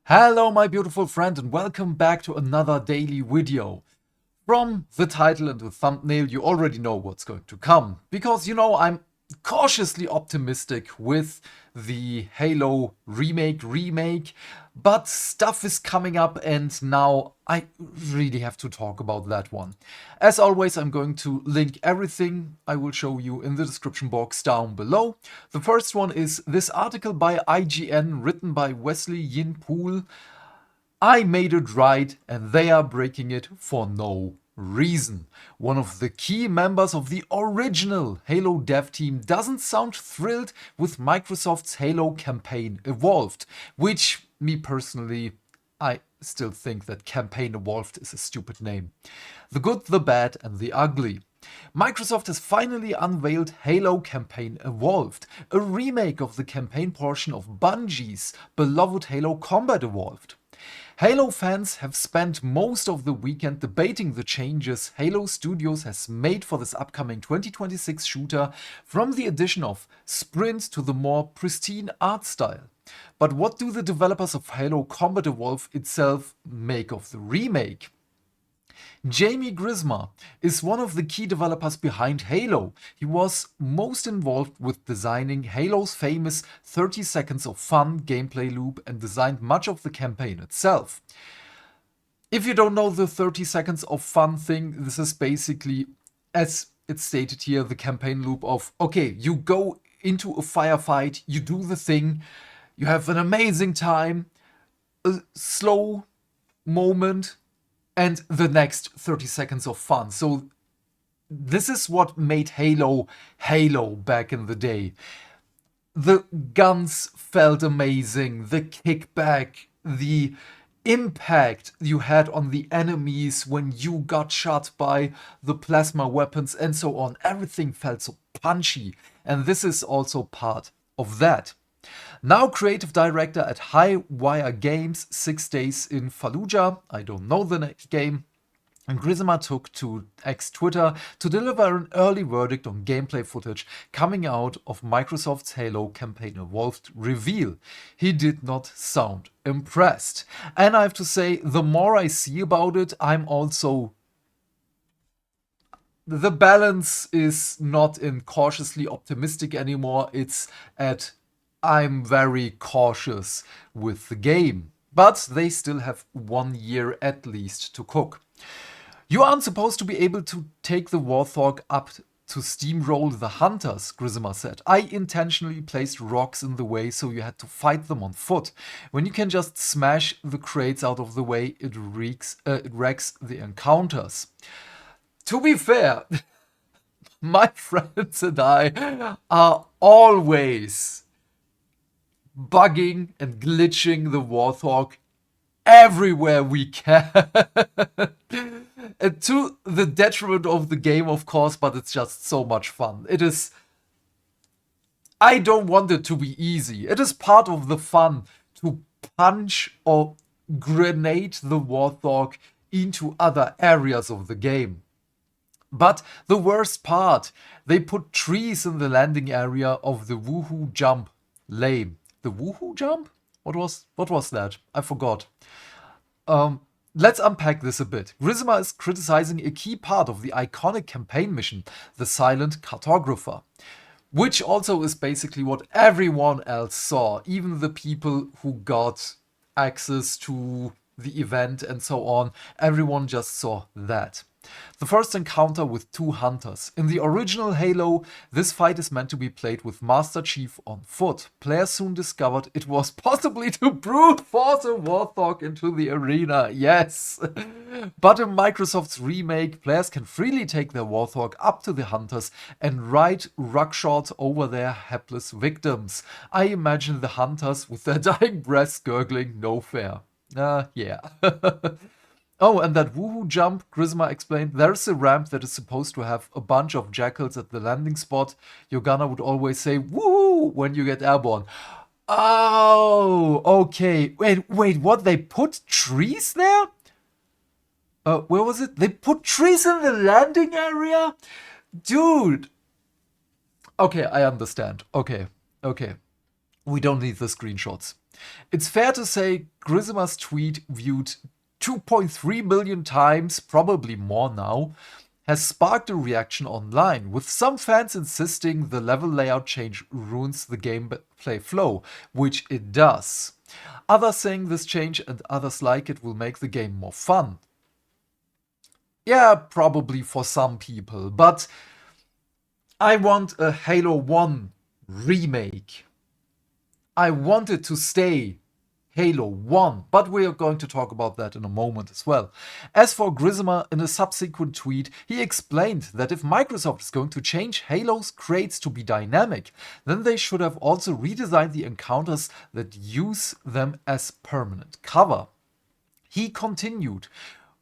Hello my beautiful friend and welcome back to another daily video. From the title and the thumbnail you already know what's going to come, because I'm cautiously optimistic with the Halo remake, but stuff is coming up and now I really have to talk about that one. As always, I'm going to link everything I will show you in the description box down below. The first one is this article by IGN written by Wesley Yin Poole. I made it right and they are breaking it for no reason. One of the key members of the original Halo dev team doesn't sound thrilled with Microsoft's Halo campaign Evolved, which me personally, I still think that campaign Evolved is a stupid name. The good, the bad and the ugly. Microsoft has finally unveiled Halo Campaign Evolved, a remake of the campaign portion of Bungie's beloved Halo Combat Evolved. Halo fans have spent most of the weekend debating the changes Halo Studios has made for this upcoming 2026 shooter, from the addition of sprint to the more pristine art style. But what do the developers of Halo Combat Evolved itself make of the remake? Jamie Grismer is one of the key developers behind Halo. He was most involved with designing Halo's famous 30 seconds of fun gameplay loop and designed much of the campaign itself. If you don't know the 30 seconds of fun thing, this is basically, as it's stated here, the campaign loop of, okay, you go into a firefight, you do the thing, you have an amazing time, a slow moment, and the next 30 seconds of fun. So this is what made Halo back in the day. The guns felt amazing, the kickback, the impact you had on the enemies when you got shot by the plasma weapons and so on. Everything felt so punchy, and this is also part of that. Now creative director at Highwire Games, 6 Days in Fallujah, I don't know the game, and Grisma took to X Twitter to deliver an early verdict on gameplay footage coming out of Microsoft's Halo Campaign Evolved reveal. He did not sound impressed. And I have to say, the more I see about it, I'm also... The balance is not in cautiously optimistic anymore, it's at I'm very cautious with the game. But they still have 1 year at least to cook. You aren't supposed to be able to take the Warthog up to steamroll the hunters, Grisma said. I intentionally placed rocks in the way so you had to fight them on foot. When you can just smash the crates out of the way, it wrecks the encounters. To be fair, my friends and I are always bugging and glitching the Warthog everywhere we can. And to the detriment of the game, of course, but it's just so much fun. It is... I don't want it to be easy. It is part of the fun to punch or grenade the Warthog into other areas of the game. But the worst part, they put trees in the landing area of the Woohoo Jump. Lame. The Woohoo Jump? What was that? I forgot. Let's unpack this a bit. Grisma is criticizing a key part of the iconic campaign mission, the Silent Cartographer, which also is basically what everyone else saw, even the people who got access to the event and so on. Everyone just saw that. The first encounter with 2 hunters. In the original Halo, this fight is meant to be played with Master Chief on foot. Players soon discovered it was possibly to brute force a Warthog into the arena. Yes! But in Microsoft's remake, players can freely take their Warthog up to the hunters and ride ruckshot over their hapless victims. I imagine the hunters with their dying breaths gurgling, "No fair." Yeah. Oh, and that Woohoo Jump, Grisma explained, there's a ramp that is supposed to have a bunch of jackals at the landing spot. Your gunner would always say, "Woohoo," when you get airborne. Oh, okay. Wait, what? They put trees there? Where was it? They put trees in the landing area? Dude. Okay, I understand. Okay. We don't need the screenshots. It's fair to say Grisma's tweet, viewed 2.3 million times, probably more now, has sparked a reaction online, with some fans insisting the level layout change ruins the gameplay flow, which it does. Others saying this change and others like it will make the game more fun. Yeah, probably for some people, but I want a Halo 1 remake. I want it to stay Halo 1, but we are going to talk about that in a moment as well. As for Grisma, in a subsequent tweet, he explained that if Microsoft is going to change Halo's crates to be dynamic, then they should have also redesigned the encounters that use them as permanent cover. He continued,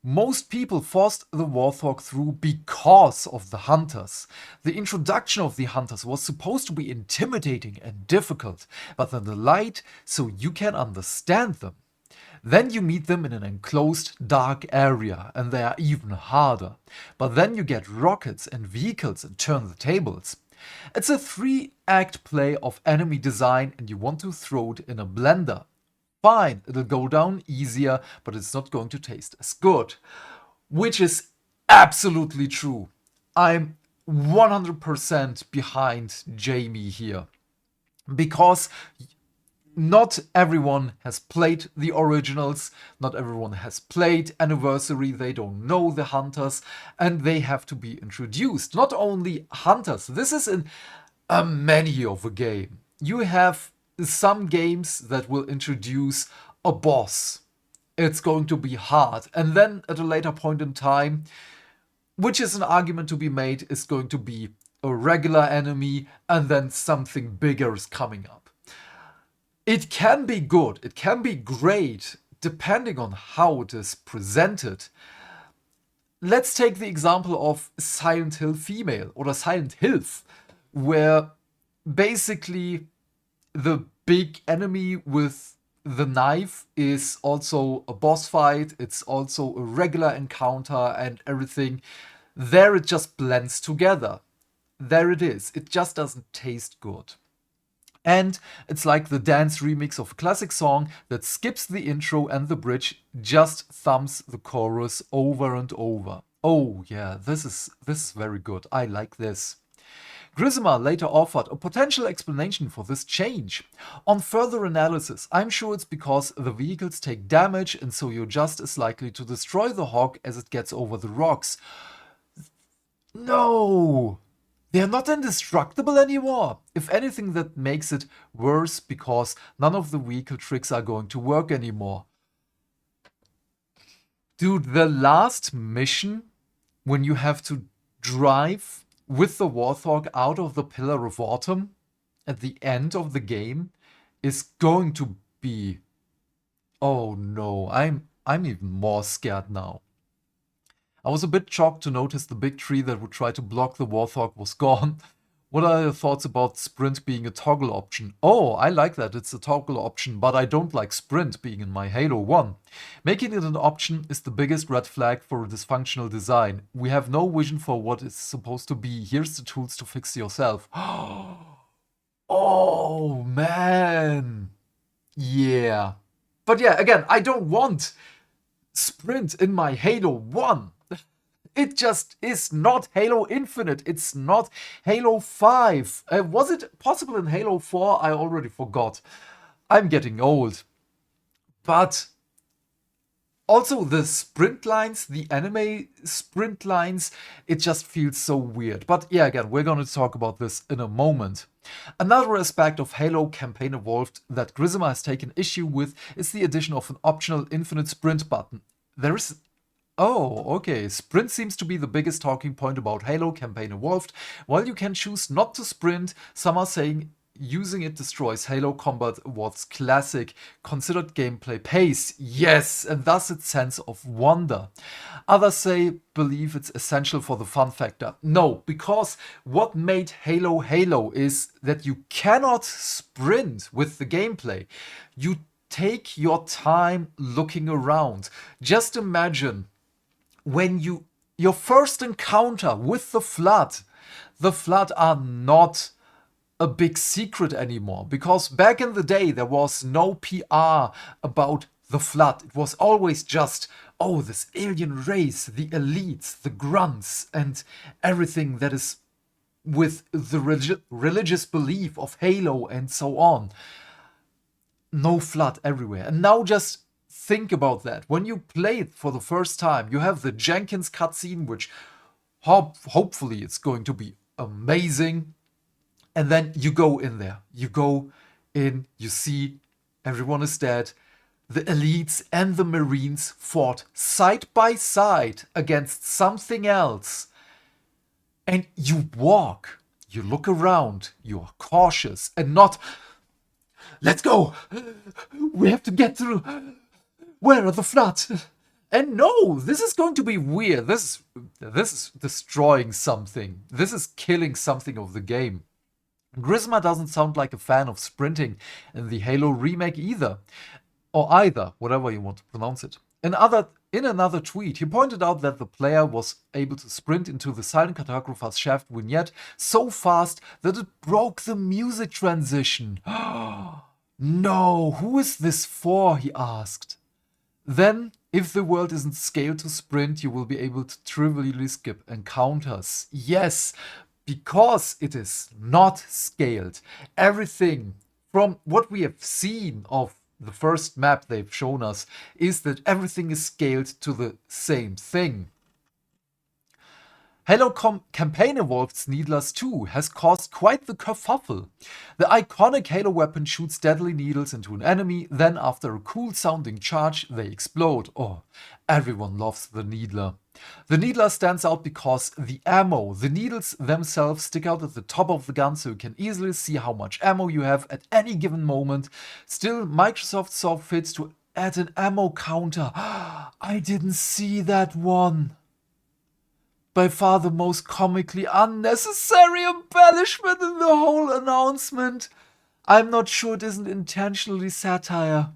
most people forced the Warthog through because of the Hunters. The introduction of the Hunters was supposed to be intimidating and difficult, but then the light so you can understand them. Then you meet them in an enclosed, dark area, and they are even harder. But then you get rockets and vehicles and turn the tables. It's a 3-act play of enemy design, and you want to throw it in a blender. Fine, it'll go down easier, but it's not going to taste as good. Which is absolutely true. I'm 100% behind Jamie here. Because not everyone has played the originals, not everyone has played Anniversary, they don't know the Hunters, and they have to be introduced. Not only Hunters, this is in a menu of a game. You have some games that will introduce a boss. It's going to be hard. And then at a later point in time, which is an argument to be made, is going to be a regular enemy, and then something bigger is coming up. It can be good, it can be great, depending on how it is presented. Let's take the example of Silent Hill Female, or Silent Hills, where basically the big enemy with the knife is also a boss fight, it's also a regular encounter and everything. There it just blends together. There it is. It just doesn't taste good. And it's like the dance remix of a classic song that skips the intro and the bridge, just thumbs the chorus over and over. Oh yeah, this is very good. I like this. Grisma later offered a potential explanation for this change. On further analysis, I'm sure it's because the vehicles take damage and so you're just as likely to destroy the hog as it gets over the rocks. No! They're not indestructible anymore. If anything, that makes it worse because none of the vehicle tricks are going to work anymore. Dude, the last mission, when you have to drive with the Warthog out of the Pillar of Autumn at the end of the game, is going to be... Oh no, I'm even more scared now. I was a bit shocked to notice the big tree that would try to block the Warthog was gone. What are your thoughts about sprint being a toggle option? Oh, I like that it's a toggle option, but I don't like sprint being in my Halo 1. Making it an option is the biggest red flag for a dysfunctional design. We have no vision for what it's supposed to be. Here's the tools to fix yourself. Oh, man. Yeah. But yeah, again, I don't want sprint in my Halo 1. It just is not Halo Infinite. It's not Halo 5. Was it possible in Halo 4? I already forgot. I'm getting old. But also the sprint lines, the anime sprint lines, it just feels so weird. But yeah, again, we're going to talk about this in a moment. Another aspect of Halo Campaign Evolved that Grisma has taken issue with is the addition of an optional infinite sprint button. There is... Oh, okay. Sprint seems to be the biggest talking point about Halo Campaign Evolved. While you can choose not to sprint, some are saying using it destroys Halo Combat Evolved's classic considered gameplay pace. Yes, and thus its sense of wonder. Others believe it's essential for the fun factor. No, because what made Halo Halo is that you cannot sprint with the gameplay. You take your time looking around. Just imagine when your first encounter with the Flood are not a big secret anymore, because back in the day there was no PR about the Flood. It was always just, oh, this alien race, the elites, the grunts, and everything that is with the religious belief of Halo and so on. No Flood everywhere. And now just think about that. When you play it for the first time, you have the Jenkins cutscene, which hopefully it's going to be amazing. And then you go in there. You go in, you see everyone is dead. The elites and the Marines fought side by side against something else. And you walk, you look around, you are cautious and not, let's go, we have to get through, where are the Floods? And no, this is going to be weird. This is destroying something. This is killing something of the game. Grisma doesn't sound like a fan of sprinting in the Halo remake either. Or either, whatever you want to pronounce it. In another tweet, he pointed out that the player was able to sprint into the Silent Cartographer's Shaft vignette so fast that it broke the music transition. No, who is this for? He asked. Then, if the world isn't scaled to sprint, you will be able to trivially skip encounters. Yes, because it is not scaled. Everything from what we have seen of the first map they've shown us is that everything is scaled to the same thing. Halo Campaign Evolved's Needlers 2 has caused quite the kerfuffle. The iconic Halo weapon shoots deadly needles into an enemy, then after a cool sounding charge they explode. Oh, everyone loves the Needler. The Needler stands out because the ammo, the needles themselves stick out at the top of the gun so you can easily see how much ammo you have at any given moment. Still, Microsoft saw fit to add an ammo counter. I didn't see that one. By far the most comically unnecessary embellishment in the whole announcement. I'm not sure it isn't intentionally satire.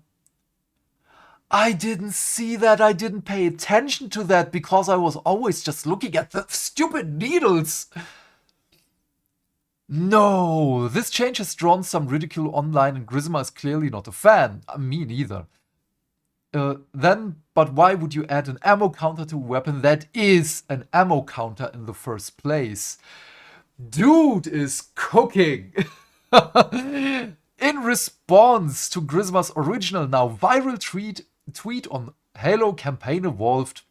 I didn't see that, I didn't pay attention to that because I was always just looking at the stupid needles. No, this change has drawn some ridicule online and Grisma is clearly not a fan. Me neither. But why would you add an ammo counter to a weapon that is an ammo counter in the first place? Dude is cooking. In response to Grisma's original, now viral tweet on Halo Campaign Evolved,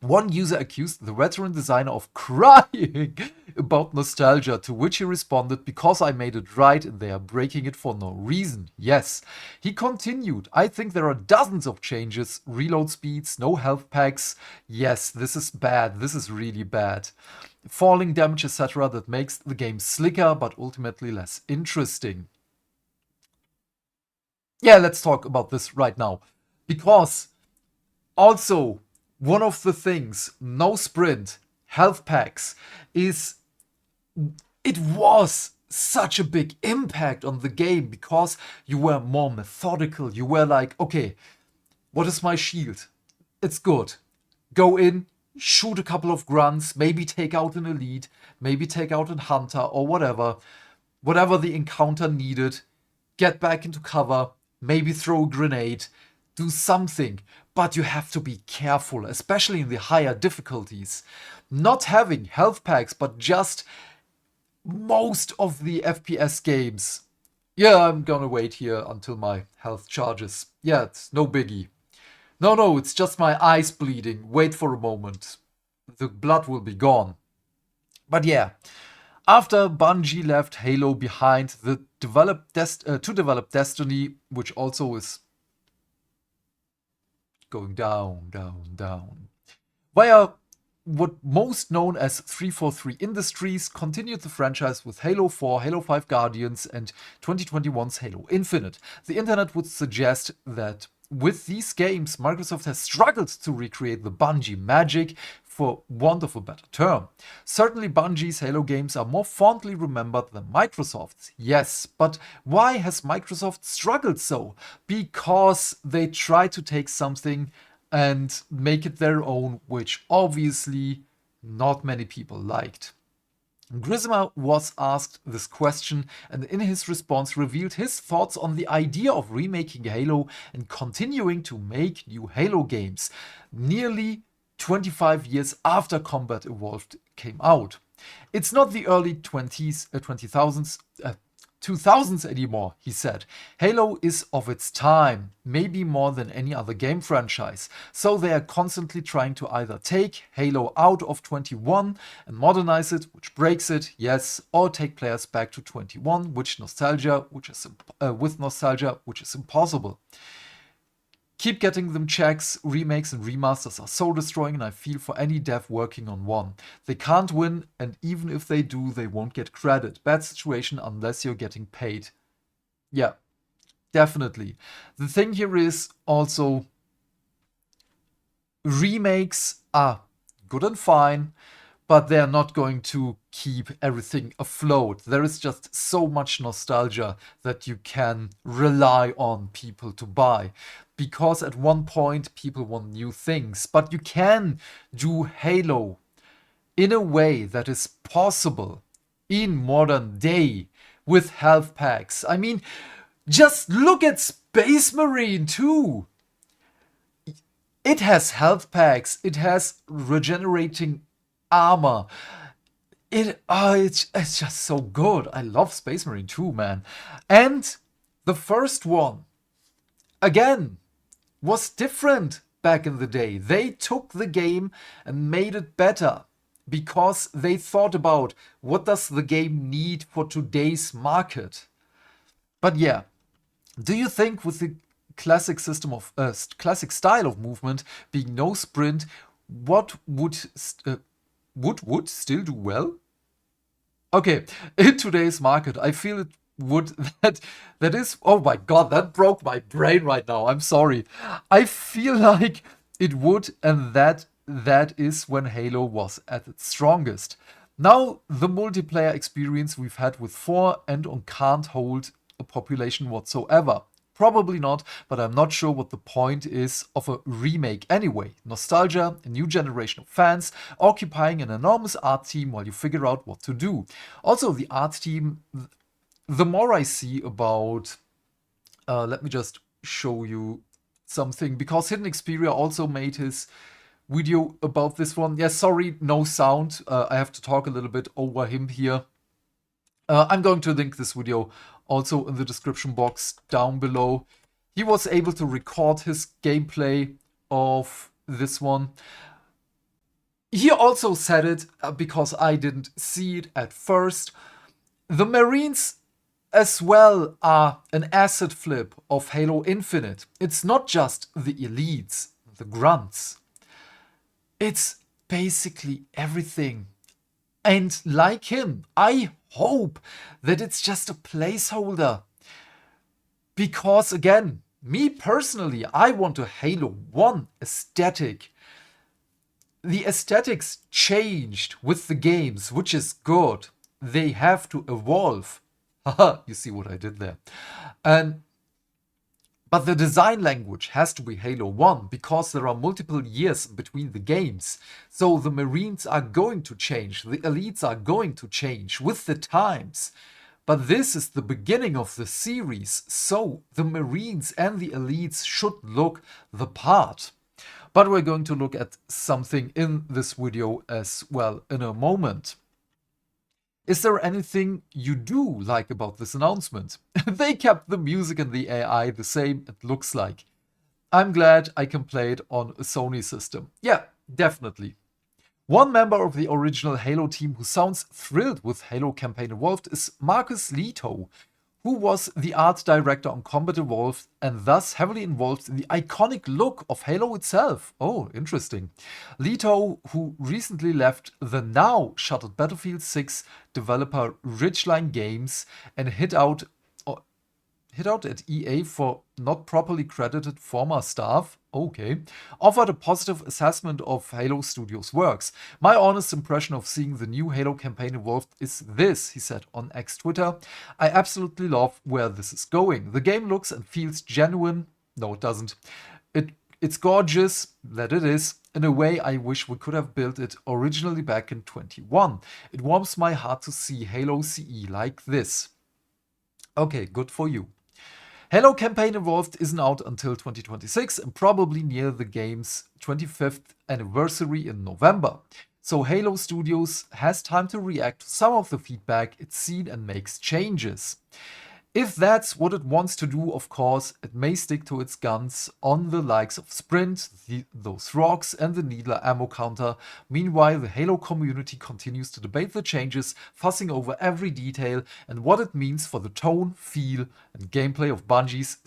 one user accused the veteran designer of crying about nostalgia, to which he responded, because I made it right and they are breaking it for no reason. Yes. He continued, I think there are dozens of changes, reload speeds, no health packs. Yes, this is bad, this is really bad. Falling damage, etc. that makes the game slicker but ultimately less interesting. Yeah, let's talk about this right now. Because also, one of the things, no sprint, health packs, is it was such a big impact on the game because you were more methodical. You were like, okay, what is my shield? It's good. Go in, shoot a couple of grunts, maybe take out an elite, maybe take out a hunter or whatever. Whatever the encounter needed, get back into cover, maybe throw a grenade, do something. But you have to be careful, especially in the higher difficulties. Not having health packs, but just most of the FPS games. Yeah, I'm gonna wait here until my health charges. Yeah, it's no biggie. No, it's just my eyes bleeding. Wait for a moment. The blood will be gone. But yeah, after Bungie left Halo behind to develop Destiny, which also is going down. Via what most known as 343 Industries continued the franchise with Halo 4, Halo 5 Guardians, and 2021's Halo Infinite. The internet would suggest that with these games, Microsoft has struggled to recreate the Bungie magic, for want of a better term. Certainly Bungie's Halo games are more fondly remembered than Microsoft's. Yes, but why has Microsoft struggled so? Because they try to take something and make it their own, which obviously not many people liked. Grisma was asked this question and in his response revealed his thoughts on the idea of remaking Halo and continuing to make new Halo games, nearly 25 years after Combat Evolved came out. It's not the early 2000s anymore, he said. Halo is of its time, maybe more than any other game franchise. So they are constantly trying to either take Halo out of 21 and modernize it, which breaks it, yes, or take players back to 21, with nostalgia, which is impossible. Keep getting them checks, remakes and remasters are soul destroying and I feel for any dev working on one. They can't win and even if they do, they won't get credit. Bad situation unless you're getting paid. Yeah, definitely. The thing here is also remakes are good and fine, but they're not going to keep everything afloat. There is just so much nostalgia that you can rely on people to buy. Because at one point people want new things, but you can do Halo in a way that is possible in modern day with health packs. I mean, just look at Space Marine 2. It has health packs, it has regenerating armor. It's just so good. I love Space Marine 2, man. And the first one, again, was different back in the day. They took the game and made it better because they thought about what does the game need for today's market. But yeah, do you think with the classic system of classic style of movement being no sprint, what would still do well? Okay, in today's market, I feel it would that is, oh my god, that broke my brain right now. I'm sorry. I feel like it would, and that is when Halo was at its strongest. Now the multiplayer experience we've had with 4 and on can't hold a population whatsoever. Probably not, but I'm not sure what the point is of a remake anyway. Nostalgia, a new generation of fans, occupying an enormous art team while you figure out what to do. Also, the art team, the more I see about, let me just show you something, because HiddenXperia also made his video about this one. Yeah, sorry, no sound. I have to talk a little bit over him here. I'm going to link this video also in the description box down below. He was able to record his gameplay of this one. He also said it, because I didn't see it at first. The Marines as well are an asset flip of Halo Infinite. It's not just the elites, the grunts. It's basically everything. And like him, I hope that it's just a placeholder. Because again, me personally, I want a Halo 1 aesthetic. The aesthetics changed with the games, which is good. They have to evolve. Haha, you see what I did there. But the design language has to be Halo 1 because there are multiple years between the games. So the Marines are going to change, the elites are going to change with the times. But this is the beginning of the series, so the Marines and the elites should look the part. But we're going to look at something in this video as well in a moment. Is there anything you do like about this announcement? They kept the music and the AI the same, it looks like. I'm glad I can play it on a Sony system. Yeah, definitely. One member of the original Halo team who sounds thrilled with Halo Campaign Evolved is Marcus Leto, who was the art director on Combat Evolved and thus heavily involved in the iconic look of Halo itself. Oh, interesting. Leto, who recently left the now shuttered Battlefield 6 developer Ridgeline Games and hit out at EA for not properly credited former staff, okay, offered a positive assessment of Halo Studios' works. My honest impression of seeing the new Halo campaign evolved is this, he said on X Twitter. I absolutely love where this is going. The game looks and feels genuine. No, it doesn't. It It's gorgeous, that it is. In a way, I wish we could have built it originally back in 21. It warms my heart to see Halo CE like this. Okay, good for you. Halo Campaign Evolved isn't out until 2026 and probably near the game's 25th anniversary in November. So Halo Studios has time to react to some of the feedback it's seen and makes changes. If that's what it wants to do, of course, it may stick to its guns on the likes of Sprint, those rocks, and the Needler ammo counter. Meanwhile, the Halo community continues to debate the changes, fussing over every detail and what it means for the tone, feel, and gameplay of Bungie's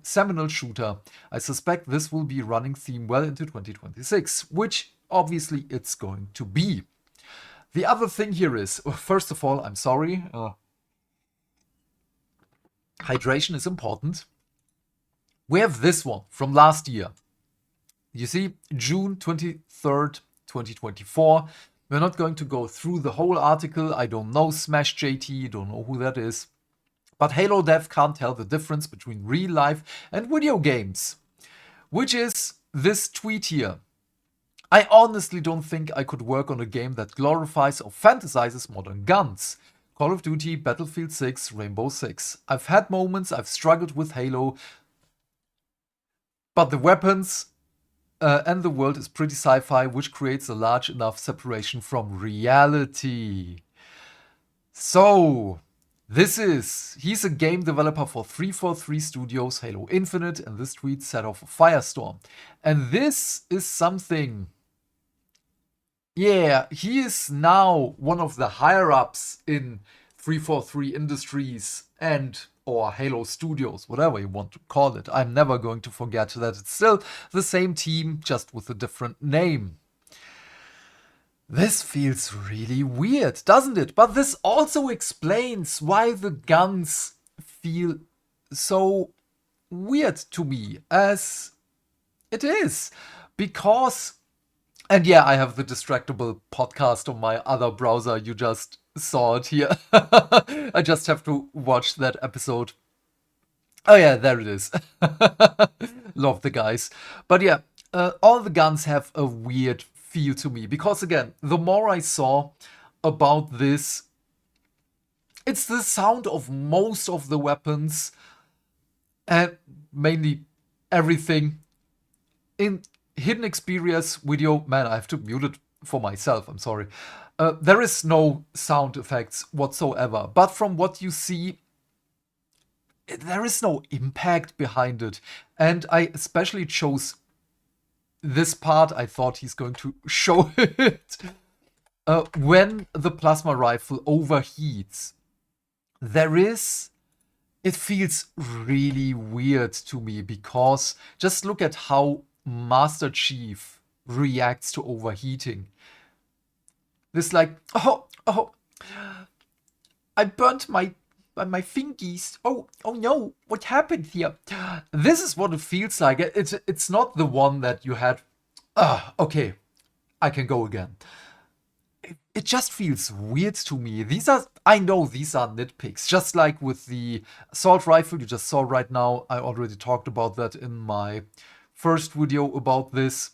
seminal shooter. I suspect this will be a running theme well into 2026, which obviously it's going to be. The other thing here is, first of all, I'm sorry. Hydration is important. We have this one from last year. You see, June 23rd, 2024. We're not going to go through the whole article. I don't know Smash JT, don't know who that is. But Halo Dev can't tell the difference between real life and video games. Which is this tweet here. I honestly don't think I could work on a game that glorifies or fantasizes modern guns. Call of Duty, Battlefield 6, Rainbow Six. I've had moments I've struggled with Halo, but the weapons and the world is pretty sci-fi, which creates a large enough separation from reality. So, he's a game developer for 343 Studios, Halo Infinite, and this tweet set off a firestorm. And this is something... Yeah, he is now one of the higher-ups in 343 Industries or Halo Studios, whatever you want to call it. I'm never going to forget that it's still the same team, just with a different name. This feels really weird, doesn't it? But this also explains why the guns feel so weird to me, as it is. Because... And yeah, I have the Distractable podcast on my other browser. You just saw it here. I just have to watch that episode. Oh yeah, there it is. Love the guys. But yeah, all the guns have a weird feel to me. Because again, the more I saw about this, it's the sound of most of the weapons. And mainly everything in HiddenXperia's video. Man, I have to mute it for myself, I'm sorry. There is no sound effects whatsoever, but from what you see, there is no impact behind it. And I especially chose this part. I thought he's going to show it. When the plasma rifle overheats, it feels really weird to me, because just look at how Master Chief reacts to overheating. This like, oh, I burnt my fingies. Oh no, what happened here? This is what it feels like. It's not the one that you had. Okay, I can go again. It just feels weird to me. I know these are nitpicks. Just like with the assault rifle you just saw right now. I already talked about that in my first video about this.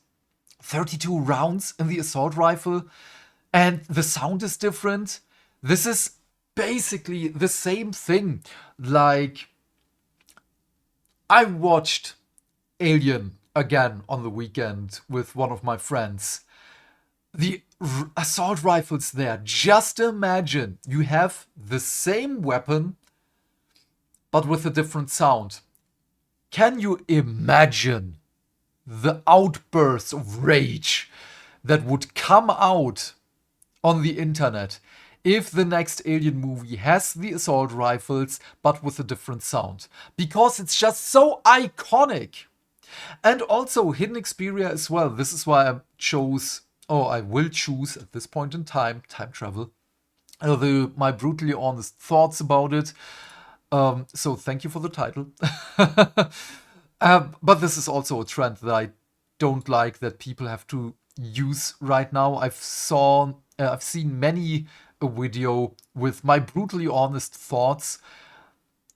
32 rounds in the assault rifle, and the sound is different. This is basically the same thing. Like, I watched Alien again on the weekend with one of my friends. The assault rifles there, just imagine you have the same weapon but with a different sound. Can you imagine the outbursts of rage that would come out on the internet if the next Alien movie has the assault rifles but with a different sound? Because it's just so iconic. And also HiddenXperia as well. This is why I will choose at this point in time travel. My brutally honest thoughts about it. So thank you for the title. But this is also a trend that I don't like that people have to use right now. I've seen many a video with my brutally honest thoughts,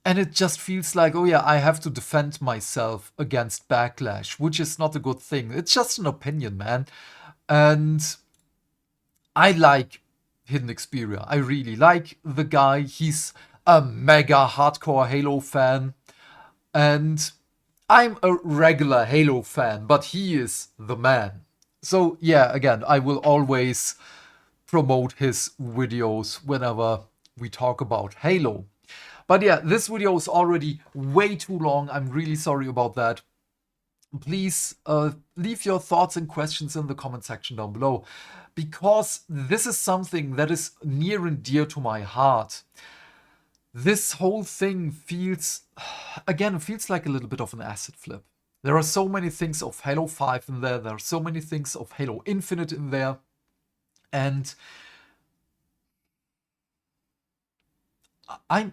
And it just feels like, oh yeah, I have to defend myself against backlash, which is not a good thing. It's just an opinion, man. And I like Hidden Xperia. I really like the guy. He's a mega hardcore Halo fan. And I'm a regular Halo fan, but he is the man. So yeah, again, I will always promote his videos whenever we talk about Halo. But yeah, this video is already way too long. I'm really sorry about that. Please leave your thoughts and questions in the comment section down below, because this is something that is near and dear to my heart. This whole thing feels, again, it feels like a little bit of an acid flip. There are so many things of Halo 5 in there. There are so many things of Halo Infinite in there. And I'm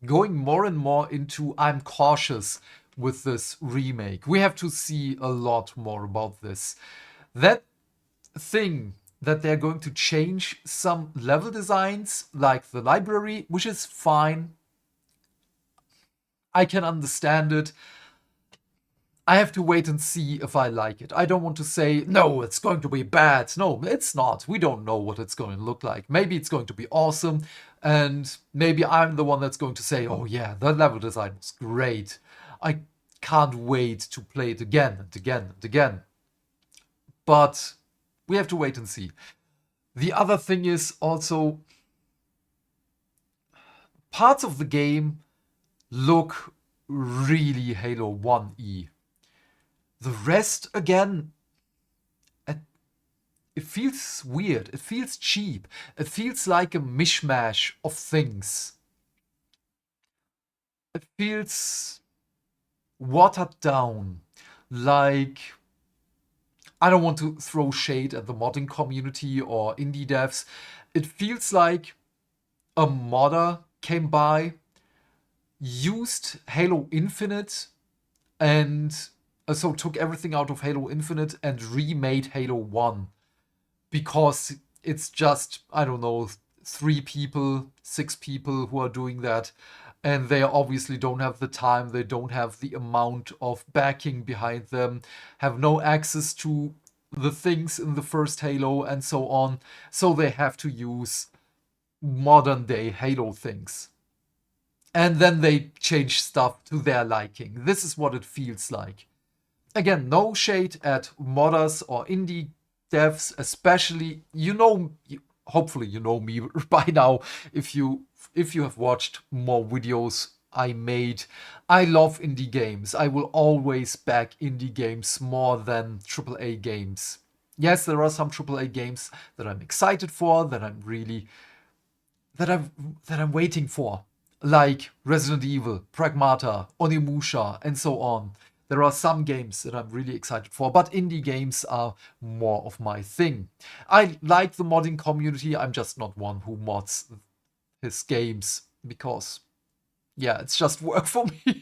going more and more into I'm cautious with this remake. We have to see a lot more about this. That thing that they're going to change some level designs, like the library, which is fine. I can understand it. I have to wait and see if I like it. I don't want to say, no, it's going to be bad. No, it's not. We don't know what it's going to look like. Maybe it's going to be awesome. And maybe I'm the one that's going to say, oh yeah, the level design was great. I can't wait to play it again and again and again. But we have to wait and see. The other thing is also, parts of the game look really Halo 1E. The rest, again, it feels weird. It feels cheap. It feels like a mishmash of things. It feels watered down. Like, I don't want to throw shade at the modding community or indie devs. It feels like a modder came by, used Halo Infinite, and so took everything out of Halo Infinite and remade Halo 1. Because it's just, I don't know, 3 people, 6 people who are doing that. And they obviously don't have the time, they don't have the amount of backing behind them, have no access to the things in the first Halo and so on. So they have to use modern day Halo things. And then they change stuff to their liking. This is what it feels like. Again, no shade at modders or indie devs, especially, hopefully you know me by now if you have watched more videos I made. I love indie games. I will always back indie games more than AAA games. Yes, there are some AAA games that I'm excited for, that I'm waiting for, like Resident Evil, Pragmata, Onimusha, and so on. There are some games that I'm really excited for, but indie games are more of my thing. I like the modding community. I'm just not one who mods his games because, yeah, it's just work for me.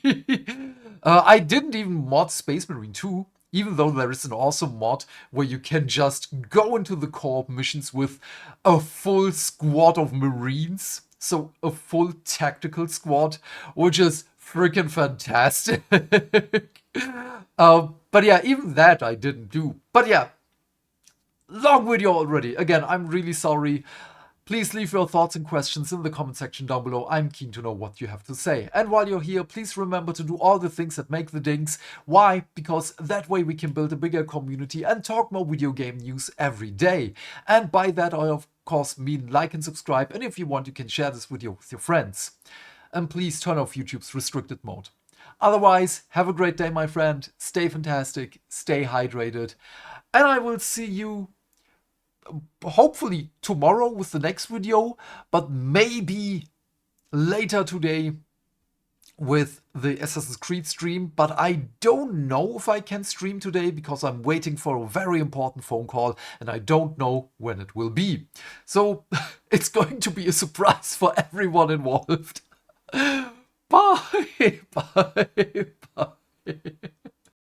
I didn't even mod Space Marine 2, even though there is an awesome mod where you can just go into the co-op missions with a full squad of Marines. So a full tactical squad, which is freaking fantastic. But yeah, even that I didn't do. But yeah, long video already. Again, I'm really sorry. Please leave your thoughts and questions in the comment section down below. I'm keen to know what you have to say. And while you're here, please remember to do all the things that make the dings. Why? Because that way we can build a bigger community and talk more video game news every day. And by that I of course mean like and subscribe. And if you want, you can share this video with your friends. And please turn off YouTube's restricted mode. Otherwise, have a great day, my friend. Stay fantastic, stay hydrated. And I will see you hopefully tomorrow with the next video, but maybe later today with the Assassin's Creed stream. But I don't know if I can stream today because I'm waiting for a very important phone call and I don't know when it will be. So it's going to be a surprise for everyone involved. Bye, bye, bye.